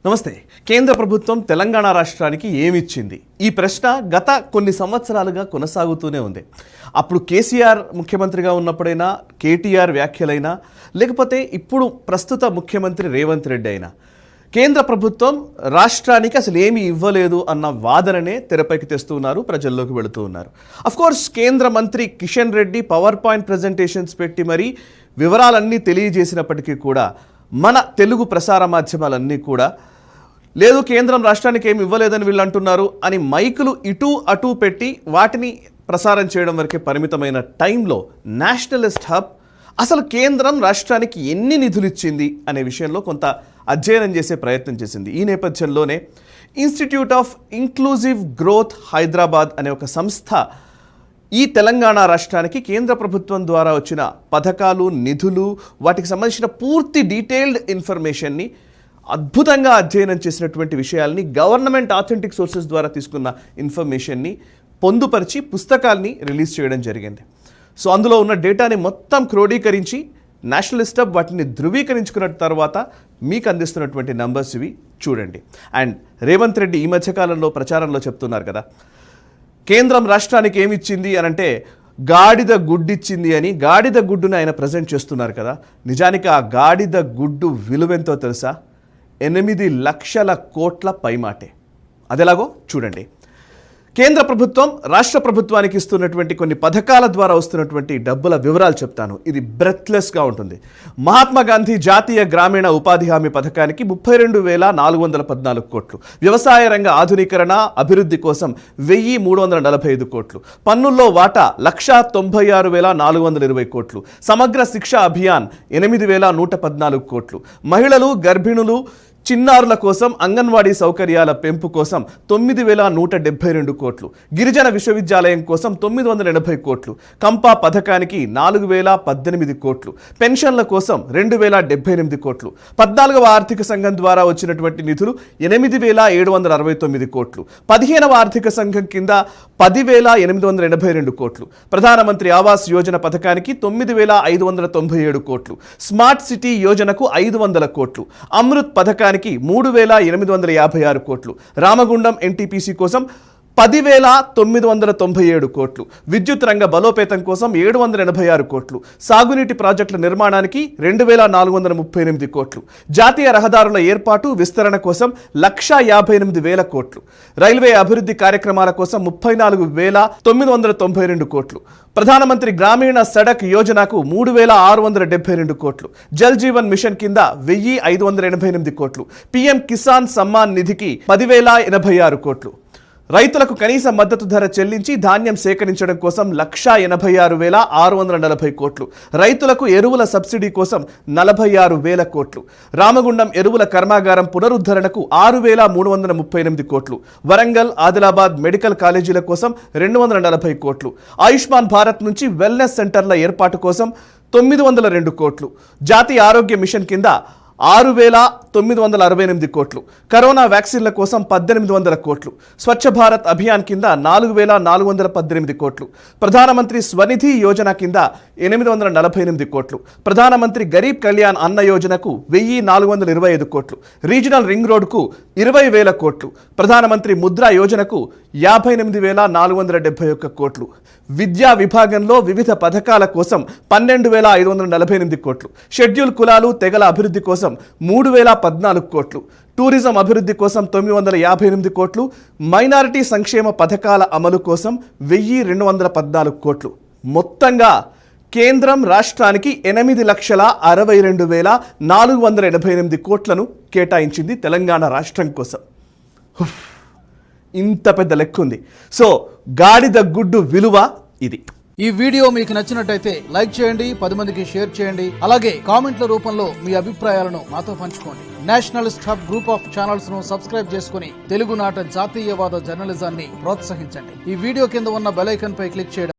నమస్తే. కేంద్ర ప్రభుత్వం తెలంగాణ రాష్ట్రానికి ఏమిచ్చింది? ఈ ప్రశ్న గత కొన్ని సంవత్సరాలుగా కొనసాగుతూనే ఉంది. అప్పుడు కేసీఆర్ ముఖ్యమంత్రిగా ఉన్నప్పుడైనా, కేటీఆర్ వ్యాఖ్యలైనా, లేకపోతే ఇప్పుడు ప్రస్తుత ముఖ్యమంత్రి రేవంత్ రెడ్డి అయినా కేంద్ర ప్రభుత్వం రాష్ట్రానికి అసలు ఏమీ ఇవ్వలేదు అన్న వాదననే తెరపైకి తెస్తున్నారు, ప్రజల్లోకి వెళుతూ ఉన్నారు. అఫ్కోర్స్ కేంద్ర మంత్రి Kishan Reddy power point presentations పెట్టి మరీ వివరాలన్నీ తెలియజేసినప్పటికీ కూడా మన తెలుగు ప్రసార మాధ్యమాలన్నీ కూడా లేదు కేంద్రం రాష్ట్రానికి ఏమి ఇవ్వలేదని వీళ్ళు అంటున్నారు అని మైకులు ఇటు అటు పెట్టి వాటిని ప్రసారం చేయడం వరకే పరిమితమైన టైంలో నేషనలిస్ట్ హబ్ అసలు కేంద్రం రాష్ట్రానికి ఎన్ని నిధులు ఇచ్చింది అనే విషయంలో కొంత అధ్యయనం చేసే ప్రయత్నం చేసింది. ఈ నేపథ్యంలోనే institute of inclusive growth Hyderabad అనే ఒక సంస్థ ఈ తెలంగాణ రాష్ట్రానికి కేంద్ర ప్రభుత్వం ద్వారా వచ్చిన పథకాలు, నిధులు, వాటికి సంబంధించిన పూర్తి డీటెయిల్డ్ ఇన్ఫర్మేషన్ని అద్భుతంగా అధ్యయనం చేసినటువంటి విషయాల్ని గవర్నమెంట్ ఆథెంటిక్ సోర్సెస్ ద్వారా తీసుకున్న ఇన్ఫర్మేషన్ని పొందుపరిచి పుస్తకాల్ని రిలీజ్ చేయడం జరిగింది. సో అందులో ఉన్న డేటాని మొత్తం క్రోడీకరించి నేషనలిస్ట్ హబ్ వాటిని ధృవీకరించుకున్న తర్వాత మీకు అందిస్తున్నటువంటి నంబర్స్ ఇవి చూడండి. అండ్ రేవంత్ రెడ్డి ఈ మధ్యకాలంలో ప్రచారంలో చెప్తున్నారు కదా, కేంద్రం రాష్ట్రానికి ఏమిచ్చింది అని అంటే గాడిద గుడ్డిచ్చింది అని. గాడిద గుడ్డుని ఆయన ప్రజెంట్ చేస్తున్నారు కదా, నిజానికి ఆ గాడిద గుడ్డు విలువెంతో తెలుసా? 8 లక్షల కోట్ల పైమాటే. అదెలాగో చూడండి. కేంద్ర ప్రభుత్వం రాష్ట్ర ప్రభుత్వానికి ఇస్తున్నటువంటి కొన్ని పథకాల ద్వారా వస్తున్నటువంటి డబ్బుల వివరాలు చెప్తాను. ఇది బ్రెత్లెస్గా ఉంటుంది. మహాత్మా గాంధీ జాతీయ గ్రామీణ ఉపాధి హామీ పథకానికి 32,414 కోట్లు, వ్యవసాయ రంగ ఆధునీకరణ అభివృద్ధి కోసం 1,345 కోట్లు, పన్నుల్లో వాటా 1,96,420 కోట్లు, సమగ్ర శిక్ష అభియాన్ 8,114 కోట్లు, మహిళలు, గర్భిణులు, చిన్నారుల కోసం అంగన్వాడీ సౌకర్యాల పెంపు కోసం 9,172 కోట్లు, గిరిజన విశ్వవిద్యాలయం కోసం 980 కోట్లు, కంపా పథకానికి 4,018 కోట్లు, పెన్షన్ల కోసం 2,078 కోట్లు, 14వ ఆర్థిక సంఘం ద్వారా వచ్చినటువంటి నిధులు 8,769 కోట్లు, 15వ ఆర్థిక సంఘం కింద 10,882 కోట్లు, ప్రధానమంత్రి ఆవాస్ యోజన పథకానికి 9,597 కోట్లు, స్మార్ట్ సిటీ యోజనకు 500 కోట్లు, అమృత్ పథకానికి 3,856 కోట్లు, రామగుండం ఎన్టీపీసీ కోసం 10,997 కోట్లు, విద్యుత్ రంగ బలోపేతం కోసం 786 కోట్లు, సాగునీటి ప్రాజెక్టుల నిర్మాణానికి 2,438 కోట్లు, జాతీయ రహదారుల ఏర్పాటు విస్తరణ కోసం 1,58,000 కోట్లు, రైల్వే అభివృద్ధి కార్యక్రమాల కోసం 34,992 కోట్లు, ప్రధానమంత్రి గ్రామీణ సడక్ యోజనకు 3,672 కోట్లు, జల్ జీవన్ మిషన్ కింద 1,588 కోట్లు, పీఎం కిసాన్ సమ్మాన్ నిధికి 10,086 కోట్లు, రైతులకు కనీస మద్దతు ధర చెల్లించి ధాన్యం సేకరించడం కోసం 1,86,640 కోట్లు, రైతులకు ఎరువుల సబ్సిడీ కోసం 46,000 కోట్లు, రామగుండం ఎరువుల కర్మాగారం పునరుద్ధరణకు 6,338 కోట్లు, వరంగల్, ఆదిలాబాద్ మెడికల్ కాలేజీల కోసం 240 కోట్లు, ఆయుష్మాన్ భారత్ నుంచి వెల్నెస్ సెంటర్ల ఏర్పాటు కోసం 902 కోట్లు, జాతీయ ఆరోగ్య మిషన్ కింద 6,968 కోట్లు, కరోనా వ్యాక్సిన్ల కోసం 1,800 కోట్లు, స్వచ్ఛ భారత్ అభియాన్ కింద 4,418 కోట్లు, ప్రధానమంత్రి స్వనిధి యోజన కింద 848 కోట్లు, ప్రధానమంత్రి గరీబ్ కళ్యాణ్ అన్న యోజనకు 1,425 కోట్లు, రీజనల్ రింగ్ రోడ్కు 20,000 కోట్లు, ప్రధానమంత్రి ముద్రా యోజనకు 58,471 కోట్లు, విద్యా విభాగంలో వివిధ పథకాల కోసం 12,548 కోట్లు, షెడ్యూల్ కులాలు తెగల అభివృద్ధి కోసం 3,014 కోట్లు, టూరిజం అభివృద్ధి కోసం 958 కోట్లు, మైనారిటీ సంక్షేమ పథకాల అమలు కోసం 1,214 కోట్లు. మొత్తంగా కేంద్రం రాష్ట్రానికి 8,62,488 కోట్లను కేటాయించింది తెలంగాణ రాష్ట్రం కోసం. ఇంత పెద్ద లెక్క ఉంది. సో గాడిద గుడ్డు విలువ ఇది. ఈ వీడియో మీకు నచ్చినట్టయితే లైక్ చేయండి, 10 మందికి షేర్ చేయండి, అలాగే కామెంట్ల రూపంలో మీ అభిప్రాయాలను మాతో పంచుకోండి. Nationalist hub group of channels ను సబ్స్క్రైబ్ చేసుకుని తెలుగునాట జాతీయవాద జర్నలిజాన్ని ప్రోత్సహించండి. ఈ వీడియో కింద ఉన్న బెల్ ఐకాన్ పై క్లిక్ చేయడం